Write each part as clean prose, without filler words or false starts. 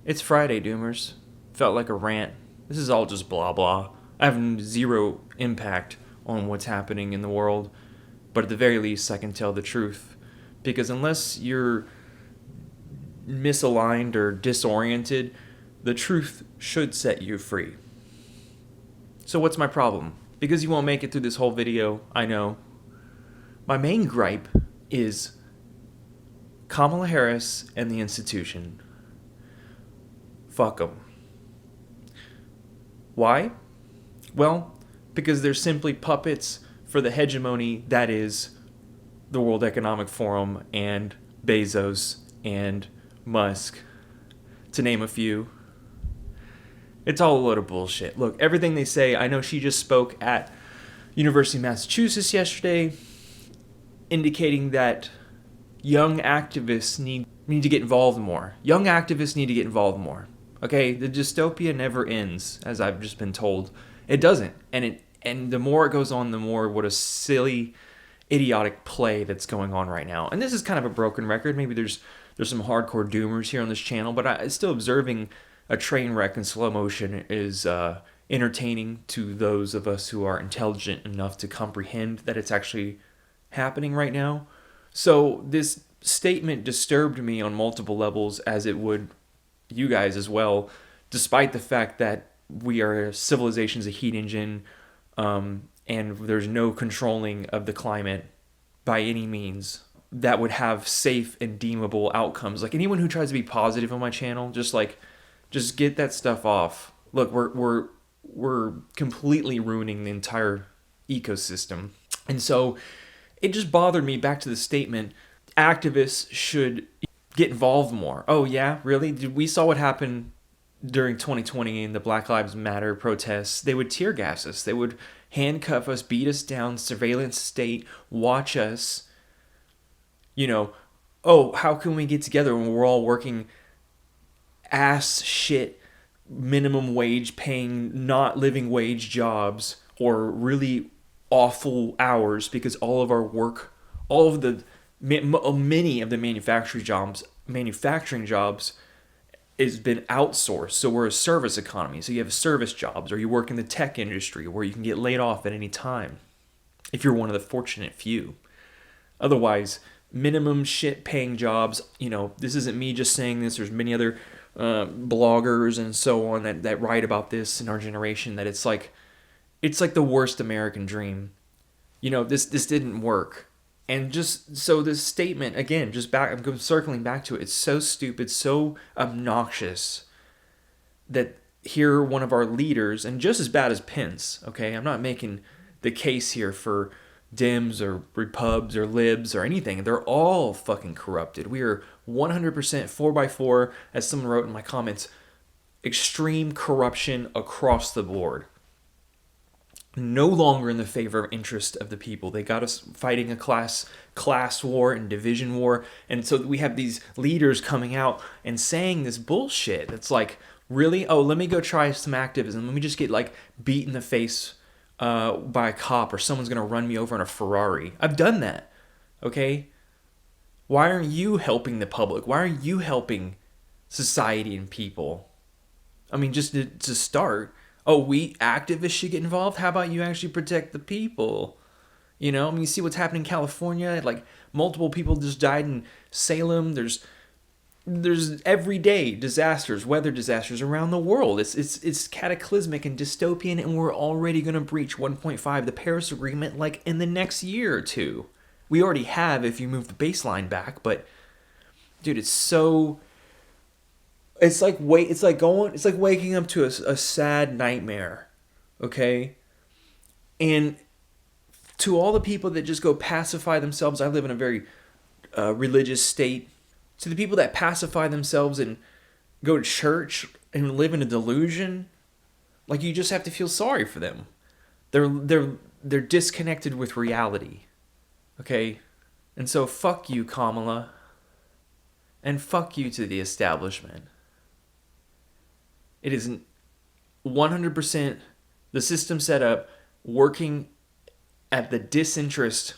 It's Friday, Doomers. Felt like a rant. This is all just blah blah. I have zero impact on what's happening in the world, but at the very least, I can tell the truth. Because unless you're misaligned or disoriented, the truth should set you free. So what's my problem? Because you won't make it through this whole video, I know. My main gripe is Kamala Harris and the institution. Fuck them. Why? Well, because they're simply puppets for the hegemony that is the World Economic Forum and Bezos and Musk, to name a few. It's all a load of bullshit. Look, everything they say, I know she just spoke at University of Massachusetts yesterday, indicating that young activists need to get involved more. Young activists need to get involved more. Okay, the dystopia never ends, as I've just been told. It doesn't, and the more it goes on, the more what a silly, idiotic play that's going on right now. And this is kind of a broken record. Maybe there's some hardcore doomers here on this channel, but still observing a train wreck in slow motion is entertaining to those of us who are intelligent enough to comprehend that it's actually happening right now. So this statement disturbed me on multiple levels, as it would you guys as well, despite the fact that we are civilization's a heat engine, and there's no controlling of the climate by any means that would have safe and deemable outcomes. Like, anyone who tries to be positive on my channel, just get that stuff off. Look, we're completely ruining the entire ecosystem. And so it just bothered me, back to the statement, activists should get involved more. Oh yeah, really? We saw what happened during 2020 in the Black Lives Matter protests. They would tear gas us. They would handcuff us, beat us down, surveillance state, watch us. Oh, how can we get together when we're all working ass shit, minimum wage paying, not living wage jobs, or really awful hours, because all of our work, many of the manufacturing jobs has been outsourced. So we're a service economy. So you have service jobs, or you work in the tech industry where you can get laid off at any time if you're one of the fortunate few. Otherwise, minimum shit paying jobs. This isn't me just saying this. There's many other bloggers and so on that write about this in our generation, that it's like the worst American dream. This didn't work. And just so this statement, again, I'm circling back to it. It's so stupid, so obnoxious that here one of our leaders, and just as bad as Pence, okay? I'm not making the case here for Dems or Repubs or Libs or anything. They're all fucking corrupted. We are 100% 4x4, as someone wrote in my comments, extreme corruption across the board. No longer in the favor of interest of the people. They got us fighting a class war and division war. And so we have these leaders coming out and saying this bullshit. It's like, really? Oh, let me go try some activism. Let me just get beat in the face by a cop, or someone's going to run me over in a Ferrari. I've done that. Okay? Why aren't you helping the public? Why aren't you helping society and people? I mean, just to start, we activists should get involved. How about you actually protect the people? You see what's happening in California. Multiple people just died in Salem. There's everyday disasters, weather disasters around the world. It's cataclysmic and dystopian, and we're already going to breach 1.5, the Paris Agreement, in the next year or two. We already have, if you move the baseline back, but dude, it's so. It's like waking up to a sad nightmare, okay? And to all the people that just go pacify themselves, I live in a very religious state. To the people that pacify themselves and go to church and live in a delusion, you just have to feel sorry for them. They're disconnected with reality, okay? And so fuck you, Kamala, and fuck you to the establishment. It isn't 100% the system set up working at the disinterest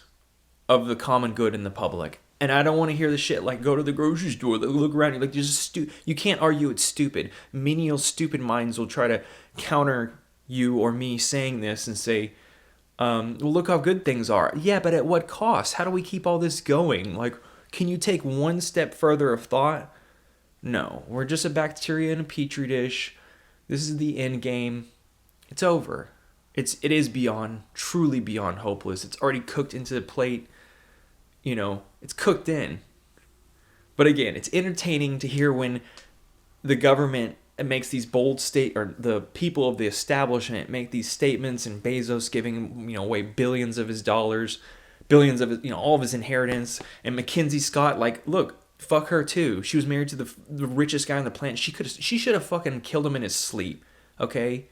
of the common good in the public. And I don't want to hear the shit like go to the grocery store, look around, you're like, you can't argue it's stupid. Menial, stupid minds will try to counter you or me saying this and say, well, look how good things are. Yeah, but at what cost? How do we keep all this going? Like, can you take one step further of thought? No, we're just a bacteria in a petri dish. This is the end game. It's over. It is beyond, truly beyond hopeless. It's already cooked into the plate. You know, it's cooked in. But again, it's entertaining to hear when the government makes these bold or the people of the establishment make these statements, and Bezos giving, you know, away billions of his dollars, billions of his, you know, all of his inheritance, and Mackenzie Scott, like, look, fuck her too. She was married to the richest guy on the planet. She should have fucking killed him in his sleep. Okay,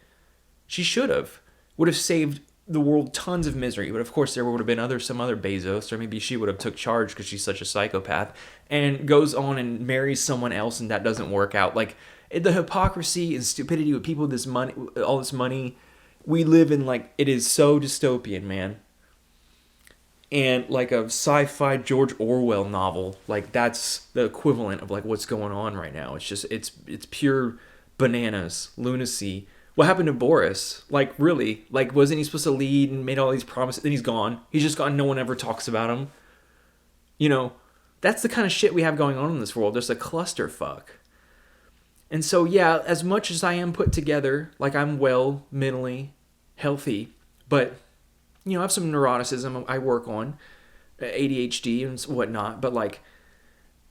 she should have. Would have saved the world tons of misery. But of course there would have been some other Bezos, or maybe she would have took charge because she's such a psychopath, and goes on and marries someone else, and that doesn't work out. Like, the hypocrisy and stupidity with people with this money, all this money, we live in, like, it is so dystopian, man. And like a sci-fi George Orwell novel, like, that's the equivalent of like what's going on right now. It's just it's pure bananas, lunacy. What happened to Boris? Like, really? Like, wasn't he supposed to lead and made all these promises? Then he's gone. He's just gone. No one ever talks about him. You know, that's the kind of shit we have going on in this world. There's a clusterfuck. And so, yeah, as much as I am put together, like, I'm well, mentally healthy, but, you know, I have some neuroticism I work on, ADHD and whatnot, but, like,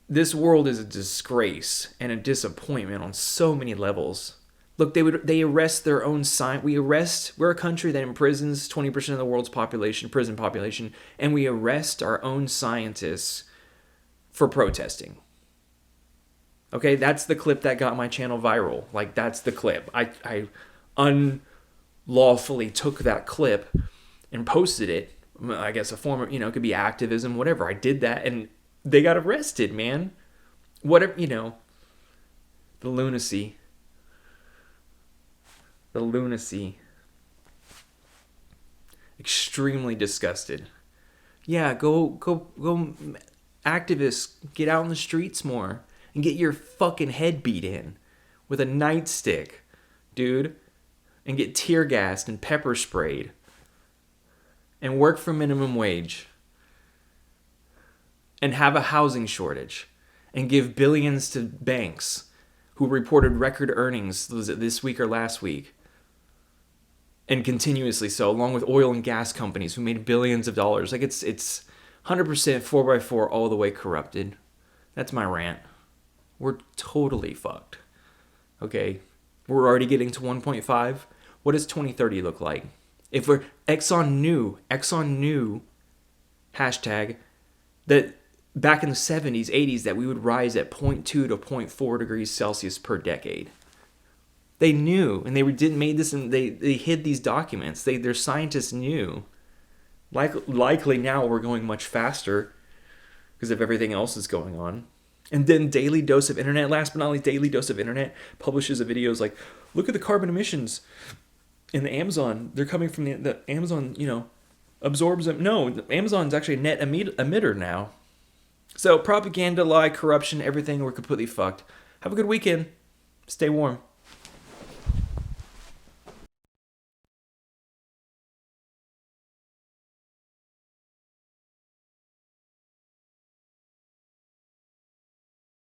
this world is a disgrace and a disappointment on so many levels. Look, they arrest their own we're a country that imprisons 20% of the world's prison population, and we arrest our own scientists for protesting. Okay, that's the clip that got my channel viral. Like, that's the clip. I unlawfully took that clip and posted it. I guess a form of, you know, it could be activism, whatever. I did that, and they got arrested, man. Whatever, you know, the lunacy. The lunacy. Extremely disgusted. Yeah, go, activists, get out in the streets more and get your fucking head beat in with a nightstick, dude, and get tear gassed and pepper sprayed and work for minimum wage and have a housing shortage and give billions to banks who reported record earnings, was it this week or last week? And continuously so, along with oil and gas companies who made billions of dollars. Like, it's 100% 4x4 all the way corrupted. That's my rant. We're totally fucked. Okay? We're already getting to 1.5. What does 2030 look like? If we're Exxon knew, hashtag, that back in the 70s, 80s, that we would rise at 0.2 to 0.4 degrees Celsius per decade. They knew, and they made this, and they hid these documents. Their scientists knew. Likely now we're going much faster because of everything else that's going on. And then Daily Dose of Internet, last but not least, Daily Dose of Internet publishes videos like, look at the carbon emissions in the Amazon. They're coming from the Amazon, you know, absorbs them. No, the Amazon's actually a net emitter now. So propaganda, lie, corruption, everything, we're completely fucked. Have a good weekend. Stay warm.